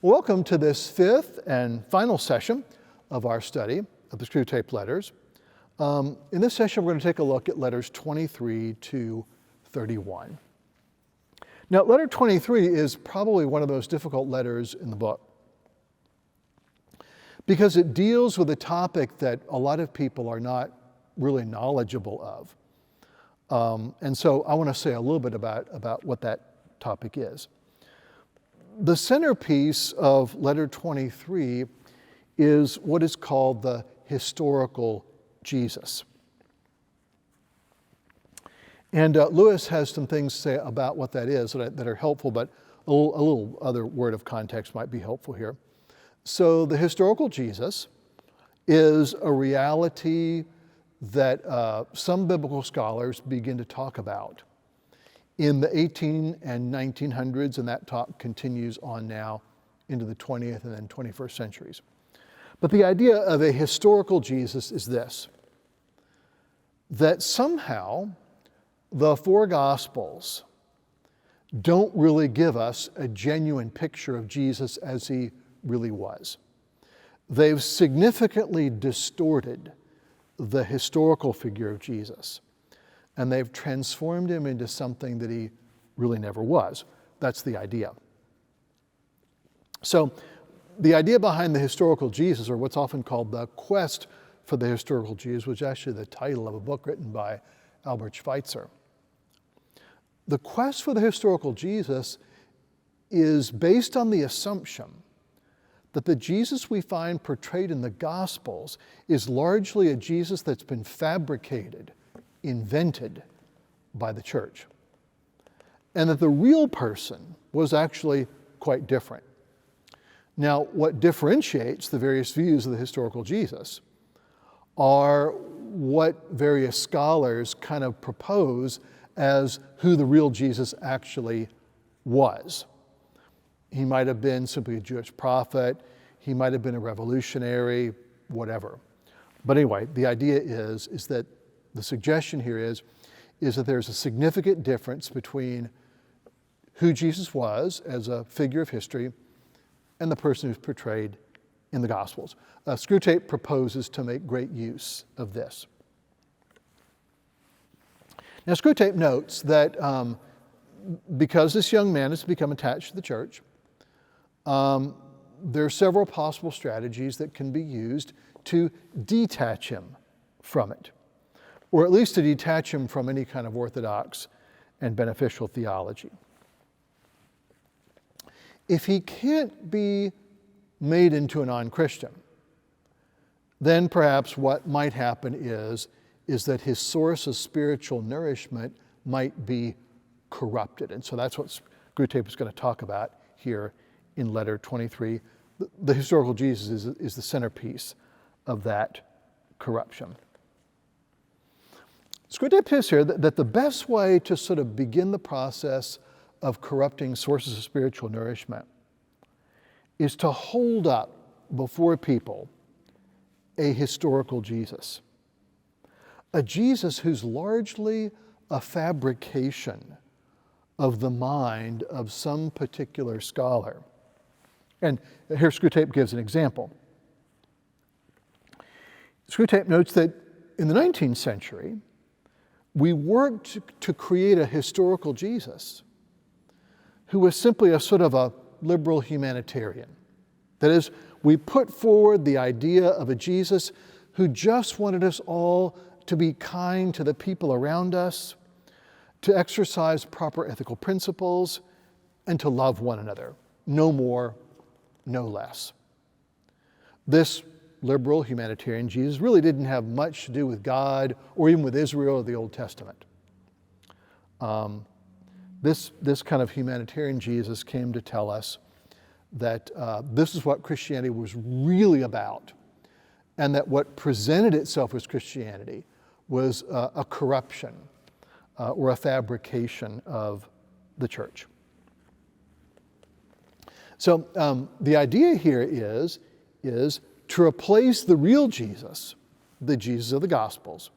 Welcome to this fifth and final session of our study of the Screwtape Letters. In this session, we're going to take a look at letters 23 to 31. Now, letter 23 is probably one of the most difficult letters in the book because it deals with a topic that a lot of people are not really knowledgeable of. And so I want to say a little bit about what that topic is. The centerpiece of letter 23 is what is called the historical Jesus. And Lewis has some things to say about what that is that are helpful, but a little other word of context might be helpful here. So the historical Jesus is a reality that some biblical scholars begin to talk about in the 18 and 1900s, and that talk continues on now into the 20th and then 21st centuries. But the idea of a historical Jesus is this, that somehow the four Gospels don't really give us a genuine picture of Jesus as he really was. They've significantly distorted the historical figure of Jesus, and they've transformed him into something that he really never was. That's the idea. So the idea behind the historical Jesus, or what's often called the quest for the historical Jesus, which is actually the title of a book written by Albert Schweitzer. The quest for the historical Jesus is based on the assumption that the Jesus we find portrayed in the Gospels is largely a Jesus that's been fabricated, invented by the church, and that the real person was actually quite different. Now, what differentiates the various views of the historical Jesus are what various scholars kind of propose as who the real Jesus actually was. He might have been simply a Jewish prophet, he might have been a revolutionary, whatever. But anyway, the idea is that the suggestion here is that there's a significant difference between who Jesus was as a figure of history and the person who's portrayed in the Gospels. Screwtape proposes to make great use of this. Now, Screwtape notes that because this young man has become attached to the church, there are several possible strategies that can be used to detach him from it, or at least to detach him from any kind of orthodox and beneficial theology. If he can't be made into a non-Christian, then perhaps what might happen is that his source of spiritual nourishment might be corrupted. And so that's what Screwtape is going to talk about here in letter 23. The historical Jesus is the centerpiece of that corruption. Screwtape says here that the best way to sort of begin the process of corrupting sources of spiritual nourishment is to hold up before people a historical Jesus. A Jesus who's largely a fabrication of the mind of some particular scholar. And here Screwtape gives an example. Screwtape notes that in the 19th century, we worked to create a historical Jesus who was simply a sort of a liberal humanitarian. That is, we put forward the idea of a Jesus who just wanted us all to be kind to the people around us, to exercise proper ethical principles, and to love one another. No more, no less. This liberal humanitarian Jesus really didn't have much to do with God or even with Israel or the Old Testament. This kind of humanitarian Jesus came to tell us that this is what Christianity was really about, and that what presented itself as Christianity was a corruption or a fabrication of the church. So the idea here is to replace the real Jesus, the Jesus of the Gospels,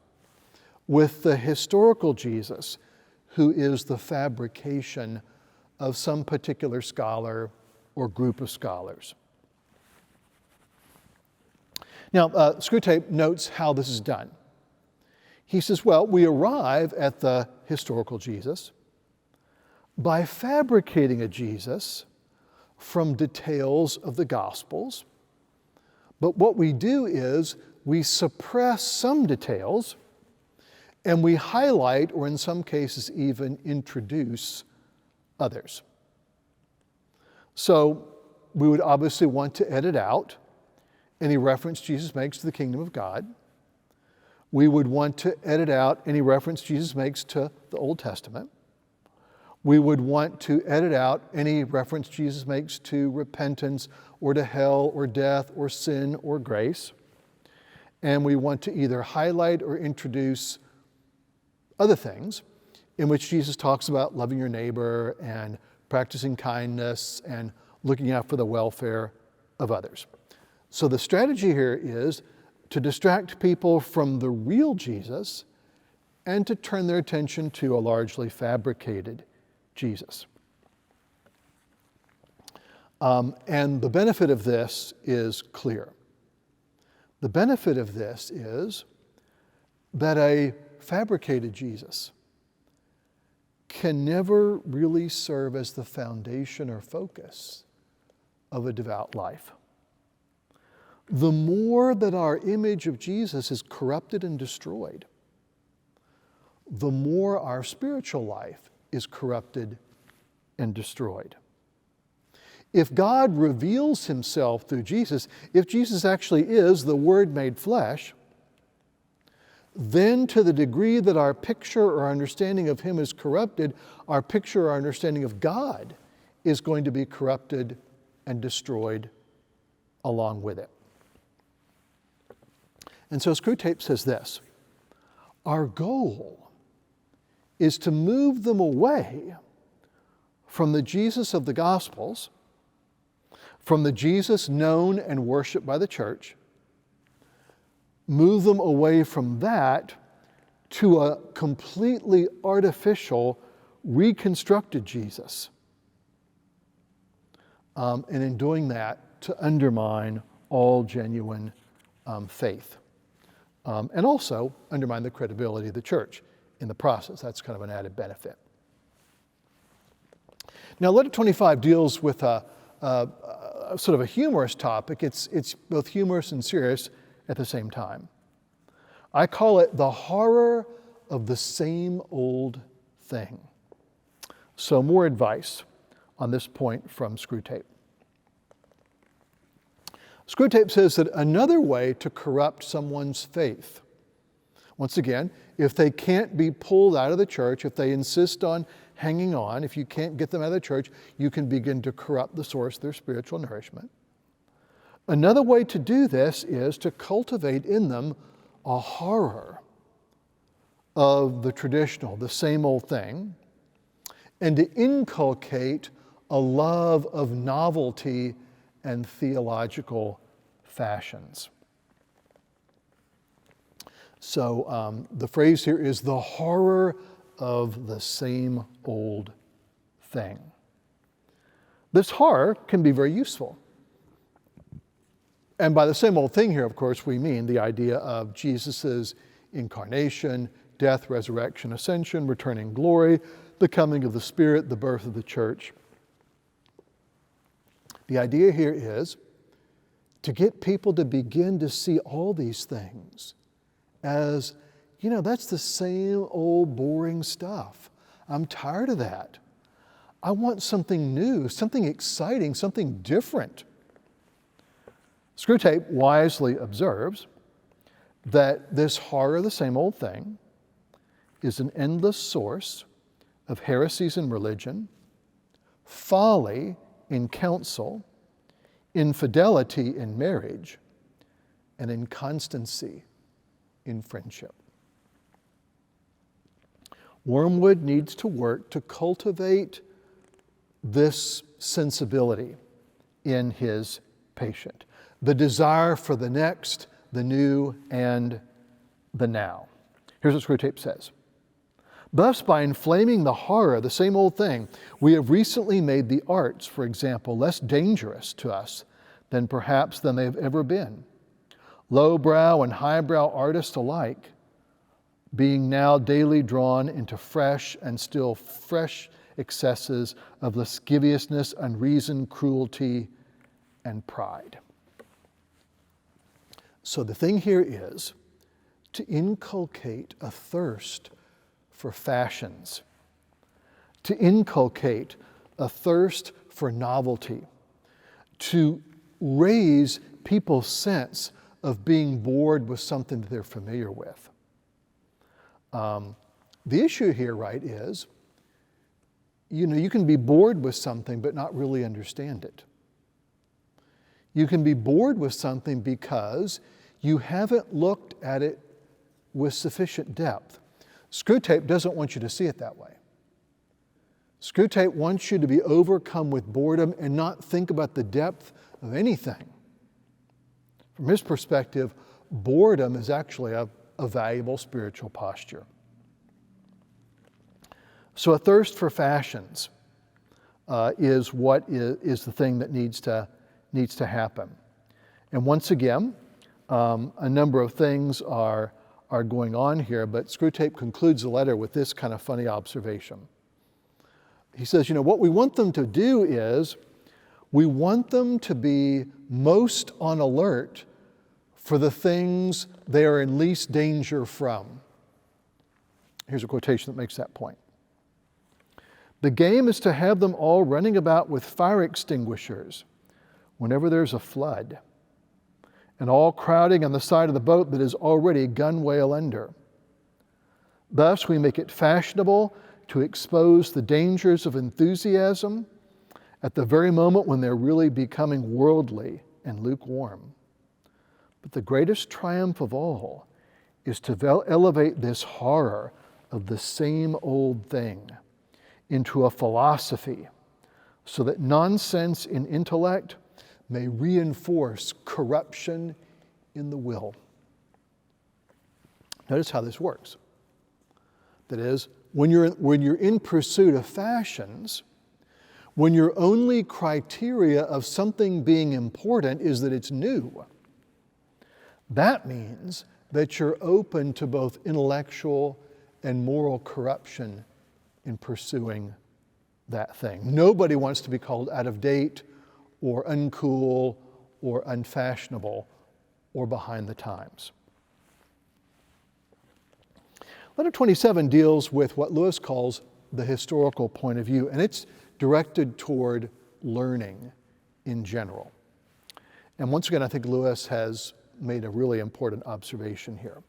with the historical Jesus who is the fabrication of some particular scholar or group of scholars. Now, Screwtape notes how this is done. He says, well, we arrive at the historical Jesus by fabricating a Jesus from details of the Gospels. But what we do is we suppress some details and we highlight, or in some cases even introduce, others. So we would obviously want to edit out any reference Jesus makes to the kingdom of God. We would want to edit out any reference Jesus makes to the Old Testament. We would want to edit out any reference Jesus makes to repentance or to hell or death or sin or grace. And we want to either highlight or introduce other things in which Jesus talks about loving your neighbor and practicing kindness and looking out for the welfare of others. So the strategy here is to distract people from the real Jesus and to turn their attention to a largely fabricated Jesus. And the benefit of this is clear. The benefit of this is that a fabricated Jesus can never really serve as the foundation or focus of a devout life. The more that our image of Jesus is corrupted and destroyed, the more our spiritual life is corrupted and destroyed. If God reveals himself through Jesus, if Jesus actually is the Word made flesh, then to the degree that our picture or understanding of him is corrupted, our picture or understanding of God is going to be corrupted and destroyed along with it. And so Screwtape says this: our goal is to move them away from the Jesus of the Gospels, from the Jesus known and worshiped by the church, move them away from that to a completely artificial, reconstructed Jesus. And in doing that, to undermine all genuine faith. And also undermine the credibility of the church in the process. That's kind of an added benefit. Now, letter 25 deals with a sort of a humorous topic. It's both humorous and serious at the same time. I call it the horror of the same old thing. So more advice on this point from Screwtape. Screwtape says that another way to corrupt someone's faith, once again, if they can't be pulled out of the church, if they insist on hanging on, if you can't get them out of the church, you can begin to corrupt the source of their spiritual nourishment. Another way to do this is to cultivate in them a horror of the traditional, the same old thing, and to inculcate a love of novelty and theological fashions. So the phrase here is the horror of the same old thing. This horror can be very useful. And by the same old thing here, of course, we mean the idea of Jesus' incarnation, death, resurrection, ascension, returning glory, the coming of the Spirit, the birth of the church. The idea here is to get people to begin to see all these things as, that's the same old boring stuff. I'm tired of that. I want something new, something exciting, something different. Screwtape wisely observes that this horror of the same old thing is an endless source of heresies in religion, folly in counsel, infidelity in marriage, and inconstancy in friendship. Wormwood needs to work to cultivate this sensibility in his patient. The desire for the next, the new, and the now. Here's what Screwtape says. Thus, by inflaming the horror, the same old thing, we have recently made the arts, for example, less dangerous to us than they've ever been. Lowbrow and highbrow artists alike being now daily drawn into fresh and still fresh excesses of lasciviousness, unreason, cruelty, and pride. So the thing here is to inculcate a thirst for fashions, to inculcate a thirst for novelty, to raise people's sense of being bored with something that they're familiar with. The issue here, right, is, you can be bored with something but not really understand it. You can be bored with something because you haven't looked at it with sufficient depth. Screwtape doesn't want you to see it that way. Screwtape wants you to be overcome with boredom and not think about the depth of anything. From his perspective, boredom is actually a valuable spiritual posture. So a thirst for fashions is the thing that needs to happen. And once again, a number of things are going on here, but Screwtape concludes the letter with this kind of funny observation. He says, what we want them to do is, we want them to be most on alert for the things they are in least danger from. Here's a quotation that makes that point. The game is to have them all running about with fire extinguishers whenever there's a flood, and all crowding on the side of the boat that is already gunwale under. Thus, we make it fashionable to expose the dangers of enthusiasm at the very moment when they're really becoming worldly and lukewarm. But the greatest triumph of all is to elevate this horror of the same old thing into a philosophy, so that nonsense in intellect may reinforce corruption in the will. Notice how this works. That is, when you're in pursuit of fashions, when your only criteria of something being important is that it's new, that means that you're open to both intellectual and moral corruption in pursuing that thing. Nobody wants to be called out of date or uncool or unfashionable or behind the times. Letter 27 deals with what Lewis calls the historical point of view, and it's directed toward learning in general. And once again, I think Lewis has made a really important observation here.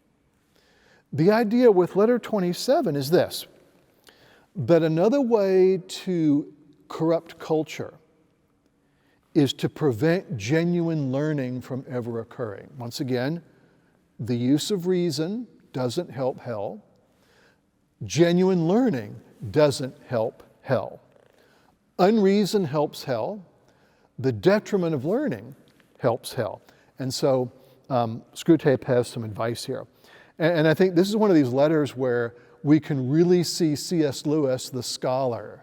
The idea with letter 27 is this, that another way to corrupt culture is to prevent genuine learning from ever occurring. Once again, the use of reason doesn't help hell. Genuine learning doesn't help hell. Unreason helps hell. The detriment of learning helps hell. And so Screwtape has some advice here. And I think this is one of these letters where we can really see C.S. Lewis, the scholar,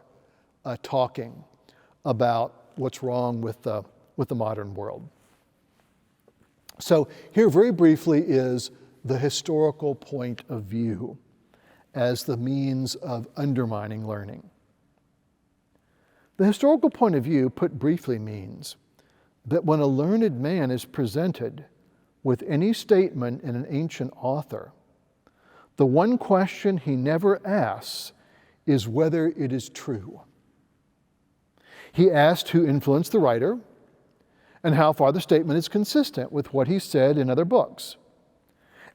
talking about what's wrong with the modern world. So here very briefly is the historical point of view as the means of undermining learning. The historical point of view, put briefly, means that when a learned man is presented with any statement in an ancient author, the one question he never asks is whether it is true. He asks who influenced the writer and how far the statement is consistent with what he said in other books,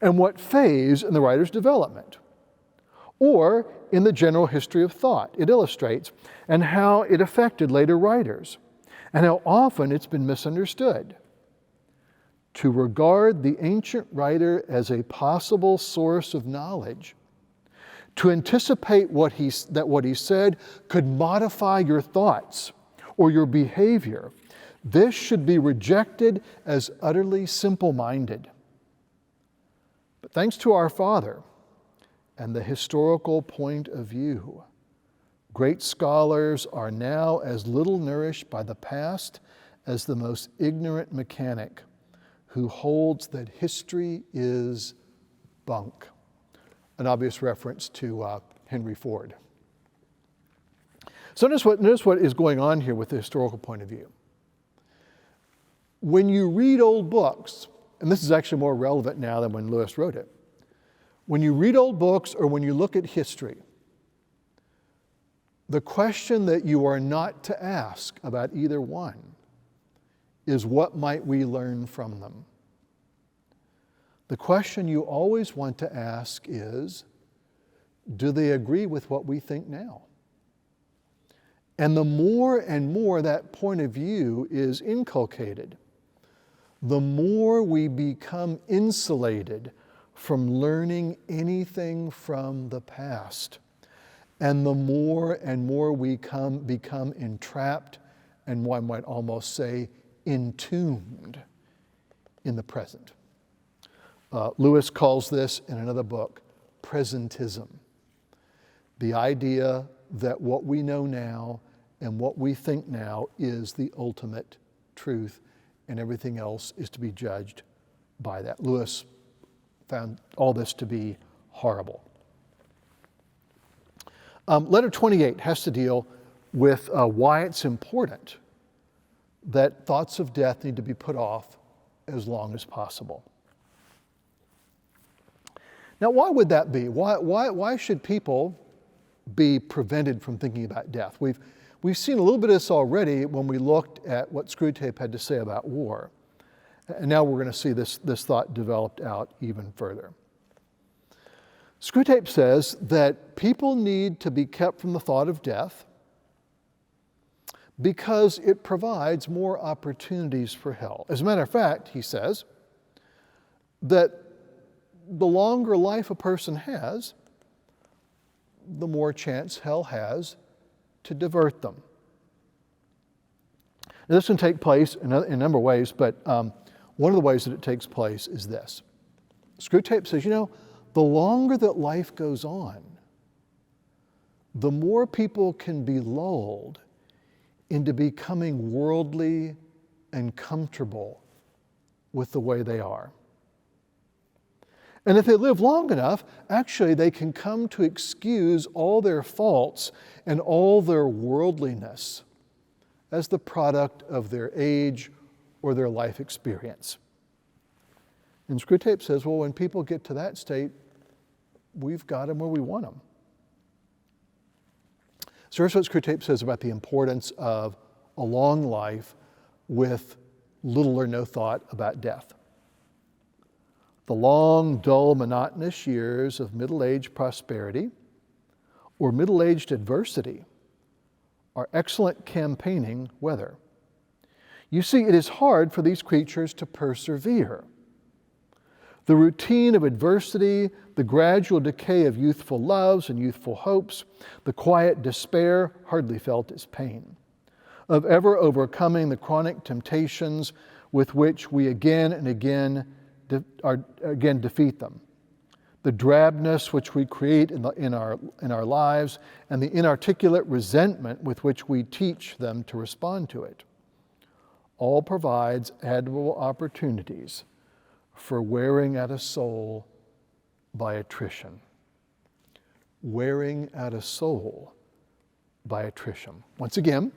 and what phase in the writer's development, or in the general history of thought it illustrates, and how it affected later writers, and how often it's been misunderstood. To regard the ancient writer as a possible source of knowledge, to anticipate what he said could modify your thoughts or your behavior, this should be rejected as utterly simple-minded. But thanks to our Father and the historical point of view. Great scholars are now as little nourished by the past as the most ignorant mechanic who holds that history is bunk. An obvious reference to Henry Ford. So notice what is going on here with the historical point of view. When you read old books, and this is actually more relevant now than when Lewis wrote it, when you read old books or when you look at history, the question that you are not to ask about either one is, what might we learn from them? The question you always want to ask is, do they agree with what we think now? And the more and more that point of view is inculcated, the more we become insulated from learning anything from the past. And the more and more we become entrapped, and one might almost say entombed in the present. Lewis calls this in another book, presentism. The idea that what we know now and what we think now is the ultimate truth, and everything else is to be judged by that. Lewis found all this to be horrible. Letter 28 has to deal with why it's important that thoughts of death need to be put off as long as possible. Now, why would that be? Why should people be prevented from thinking about death? We've seen a little bit of this already when we looked at what Screwtape had to say about war. And now we're going to see this thought developed out even further. Screwtape says that people need to be kept from the thought of death because it provides more opportunities for hell. As a matter of fact, he says that the longer life a person has, the more chance hell has to divert them. Now, this can take place in a number of ways, but one of the ways that it takes place is this. Screwtape says, the longer that life goes on, the more people can be lulled into becoming worldly and comfortable with the way they are. And if they live long enough, actually they can come to excuse all their faults and all their worldliness as the product of their age or their life experience. And Screwtape says, well, when people get to that state, we've got them where we want them. So here's what Screwtape says about the importance of a long life with little or no thought about death. The long, dull, monotonous years of middle-aged prosperity or middle-aged adversity are excellent campaigning weather. You see, it is hard for these creatures to persevere. The routine of adversity, the gradual decay of youthful loves and youthful hopes, the quiet despair hardly felt as pain, of ever overcoming the chronic temptations with which we again and again defeat them, the drabness which we create in our lives, and the inarticulate resentment with which we teach them to respond to it, all provides admirable opportunities for wearing out a soul by attrition. Wearing out a soul by attrition. Once again,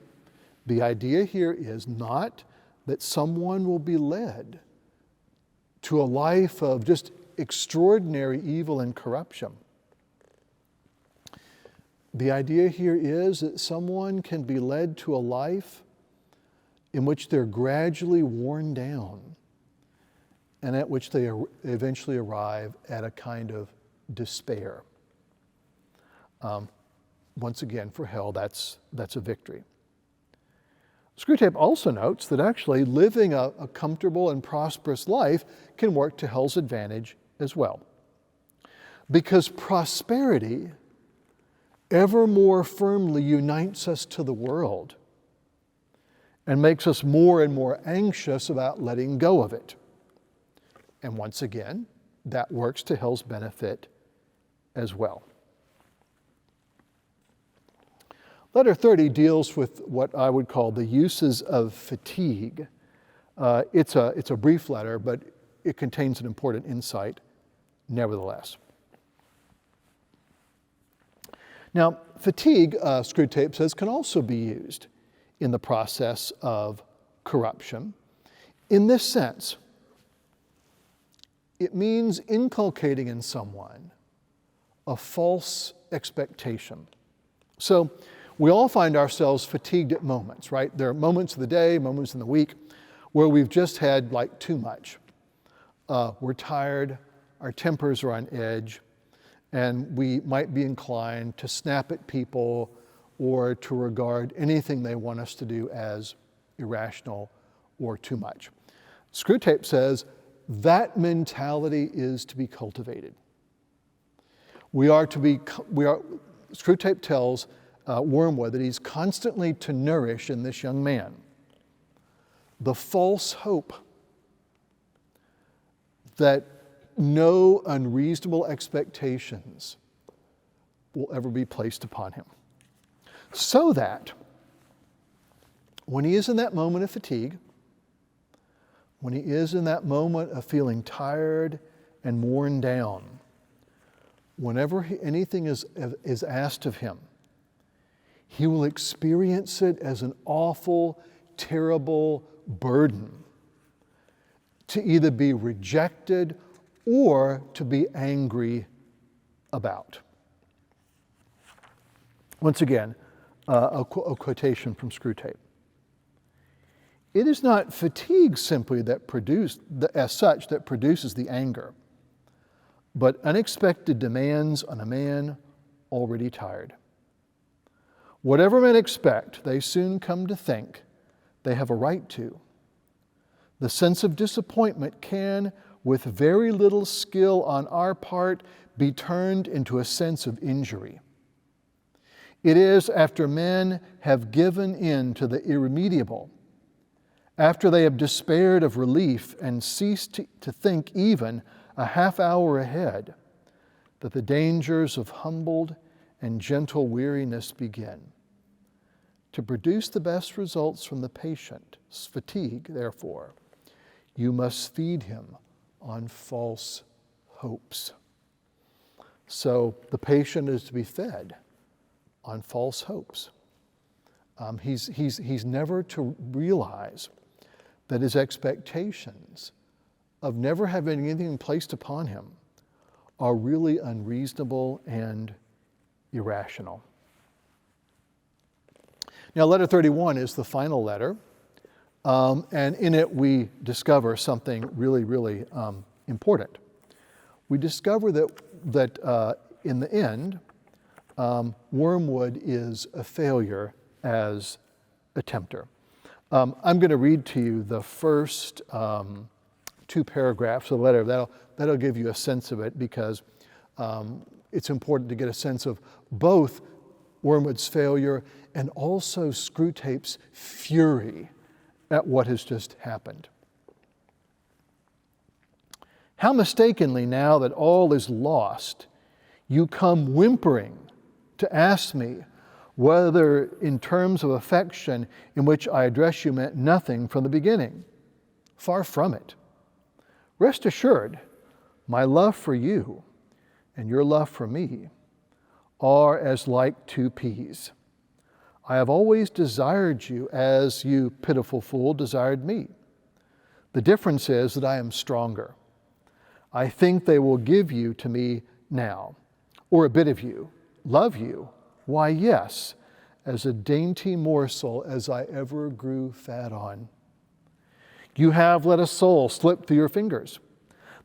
the idea here is not that someone will be led to a life of just extraordinary evil and corruption. The idea here is that someone can be led to a life in which they're gradually worn down and at which they eventually arrive at a kind of despair. Once again, for hell, that's a victory. Screwtape also notes that actually living a comfortable and prosperous life can work to hell's advantage as well. Because prosperity ever more firmly unites us to the world and makes us more and more anxious about letting go of it. And once again, that works to hell's benefit as well. Letter 30 deals with what I would call the uses of fatigue. It's a brief letter, but it contains an important insight nevertheless. Now, fatigue, Screwtape says, can also be used in the process of corruption. In this sense, it means inculcating in someone a false expectation. So we all find ourselves fatigued at moments, right? There are moments of the day, moments in the week, where we've just had like too much. We're tired, our tempers are on edge, and we might be inclined to snap at people or to regard anything they want us to do as irrational or too much. Screwtape says that mentality is to be cultivated. Screwtape tells Wormwood that he's constantly to nourish in this young man the false hope that no unreasonable expectations will ever be placed upon him. So that when he is in that moment of fatigue, when he is in that moment of feeling tired and worn down, whenever anything is asked of him, he will experience it as an awful, terrible burden to either be rejected or to be angry about. Once again, a quotation from Screwtape. It is not fatigue simply that produces the anger, but unexpected demands on a man already tired. Whatever men expect, they soon come to think they have a right to. The sense of disappointment can, with very little skill on our part, be turned into a sense of injury. It is after men have given in to the irremediable, after they have despaired of relief and ceased to think even a half hour ahead, that the dangers of humbled and gentle weariness begin. To produce the best results from the patient's fatigue, therefore, you must feed him on false hopes. So the patient is to be fed on false hopes. He's never to realize that his expectations of never having anything placed upon him are really unreasonable and irrational. Now, letter 31 is the final letter, and in it we discover something really, really important. We discover that in the end, Wormwood is a failure as a tempter. I'm going to read to you the first 2 paragraphs of the letter. That'll give you a sense of it, because it's important to get a sense of both Wormwood's failure and also Screwtape's fury at what has just happened. How mistakenly, now that all is lost, you come whimpering to ask me whether in terms of affection in which I address you meant nothing from the beginning. Far from it. Rest assured, my love for you and your love for me are as like 2 peas. I have always desired you as you, pitiful fool, desired me. The difference is that I am stronger. I think they will give you to me now, or a bit of you. Love you? Why, yes, as a dainty morsel as I ever grew fat on. You have let a soul slip through your fingers.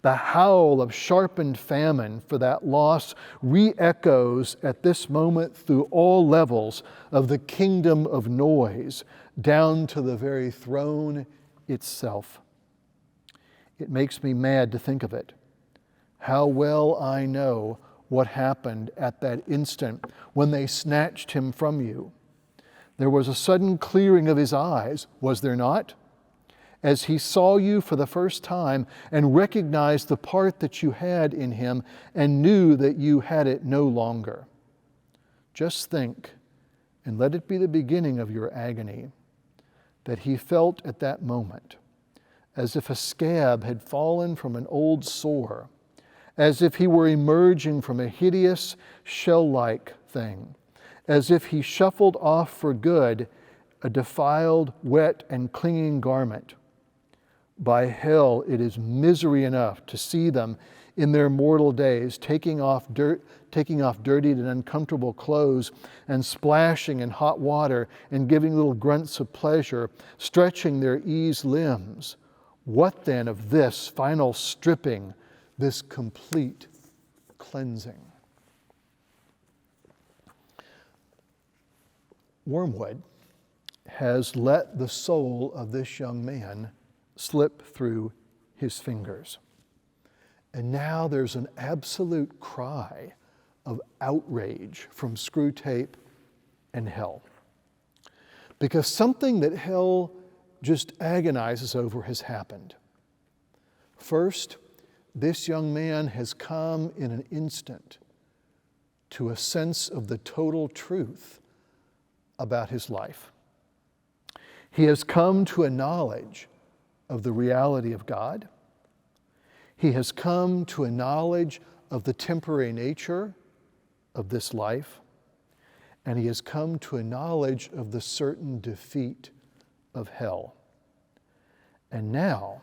The howl of sharpened famine for that loss re-echoes at this moment through all levels of the kingdom of noise, down to the very throne itself. It makes me mad to think of it. How well I know what happened at that instant when they snatched him from you. There was a sudden clearing of his eyes, was there not? as he saw you for the first time and recognized the part that you had in him and knew that you had it no longer. Just think, and let it be the beginning of your agony, that he felt at that moment as if a scab had fallen from an old sore, as if he were emerging from a hideous shell-like thing, as if he shuffled off for good a defiled, wet, and clinging garment. By hell, it is misery enough to see them in their mortal days, taking off dirtied and uncomfortable clothes and splashing in hot water and giving little grunts of pleasure, stretching their eased limbs. What then of this final stripping, this complete cleansing? Wormwood has let the soul of this young man slip through his fingers. And now there's an absolute cry of outrage from Screwtape and hell. Because something that hell just agonizes over has happened. First, this young man has come in an instant to a sense of the total truth about his life. He has come to a knowledge of the reality of God. He has come to a knowledge of the temporary nature of this life. And he has come to a knowledge of the certain defeat of hell. And now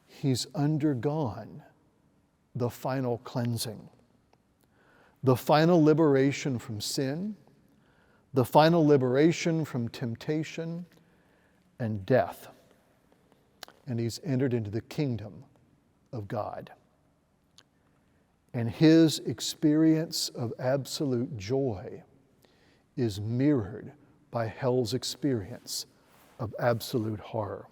he's undergone the final cleansing, the final liberation from sin, the final liberation from temptation and death. And he's entered into the kingdom of God. And his experience of absolute joy is mirrored by hell's experience of absolute horror.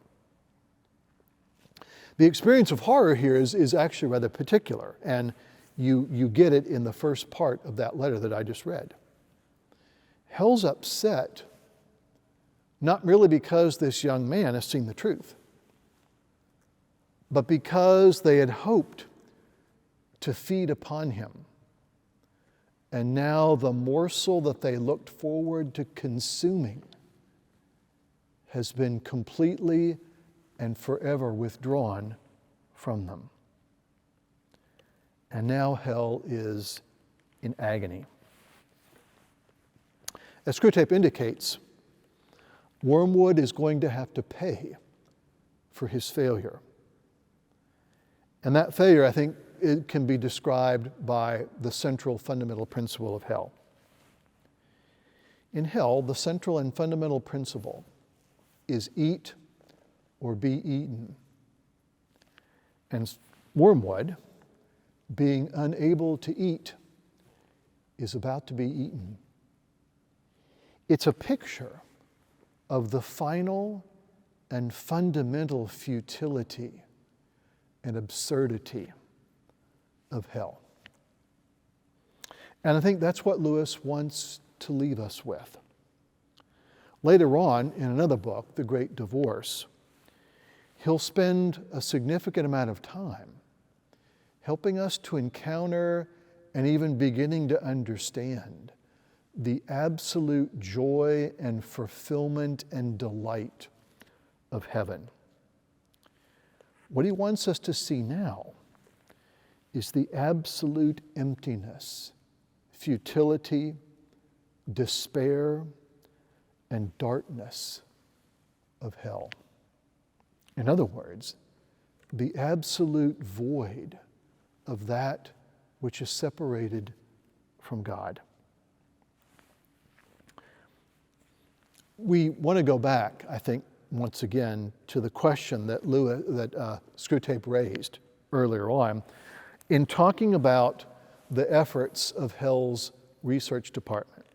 The experience of horror here is actually rather particular, and you get it in the first part of that letter that I just read. Hell's upset, not merely because this young man has seen the truth, but because they had hoped to feed upon him. And now the morsel that they looked forward to consuming has been completely and forever withdrawn from them. And now hell is in agony. As Screwtape indicates, Wormwood is going to have to pay for his failure. And that failure, I think, it can be described by the central fundamental principle of hell. In hell, the central and fundamental principle is eat or be eaten. And Wormwood, being unable to eat, is about to be eaten. It's a picture of the final and fundamental futility and absurdity of hell. And I think that's what Lewis wants to leave us with. Later on, in another book, The Great Divorce, he'll spend a significant amount of time helping us to encounter and even beginning to understand the absolute joy and fulfillment and delight of heaven. What he wants us to see now is the absolute emptiness, futility, despair, and darkness of hell. In other words, the absolute void of that which is separated from God. We want to go back, I think, once again, to the question that Screwtape raised earlier on in talking about the efforts of hell's research department,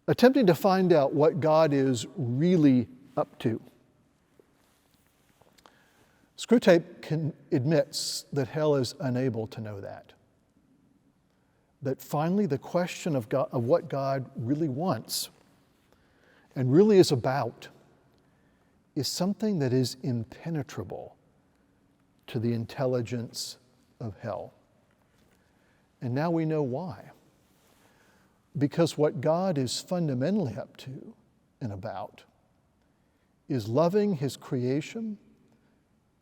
attempting to find out what God is really up to. Screwtape admits that hell is unable to know that. That finally the question of what God really wants and really is about is something that is impenetrable to the intelligence of hell. And now we know why. Because what God is fundamentally up to and about is loving his creation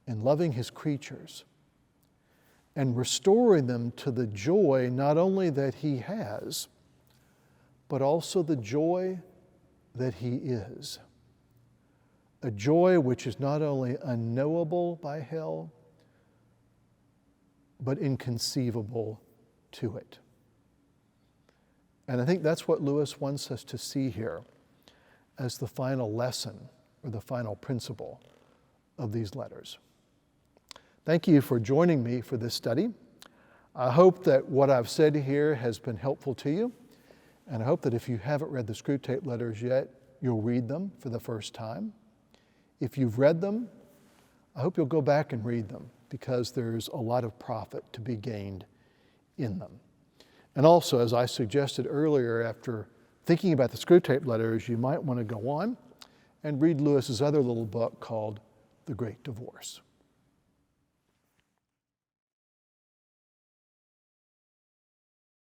and loving his creatures and restoring them to the joy not only that he has, but also the joy that he is. A joy which is not only unknowable by hell, but inconceivable to it. And I think that's what Lewis wants us to see here as the final lesson or the final principle of these letters. Thank you for joining me for this study. I hope that what I've said here has been helpful to you, and I hope that if you haven't read the Screwtape Letters yet, you'll read them for the first time. If you've read them, I hope you'll go back and read them, because there's a lot of profit to be gained in them. And also, as I suggested earlier, after thinking about the Screwtape Letters, you might want to go on and read Lewis's other little book called The Great Divorce.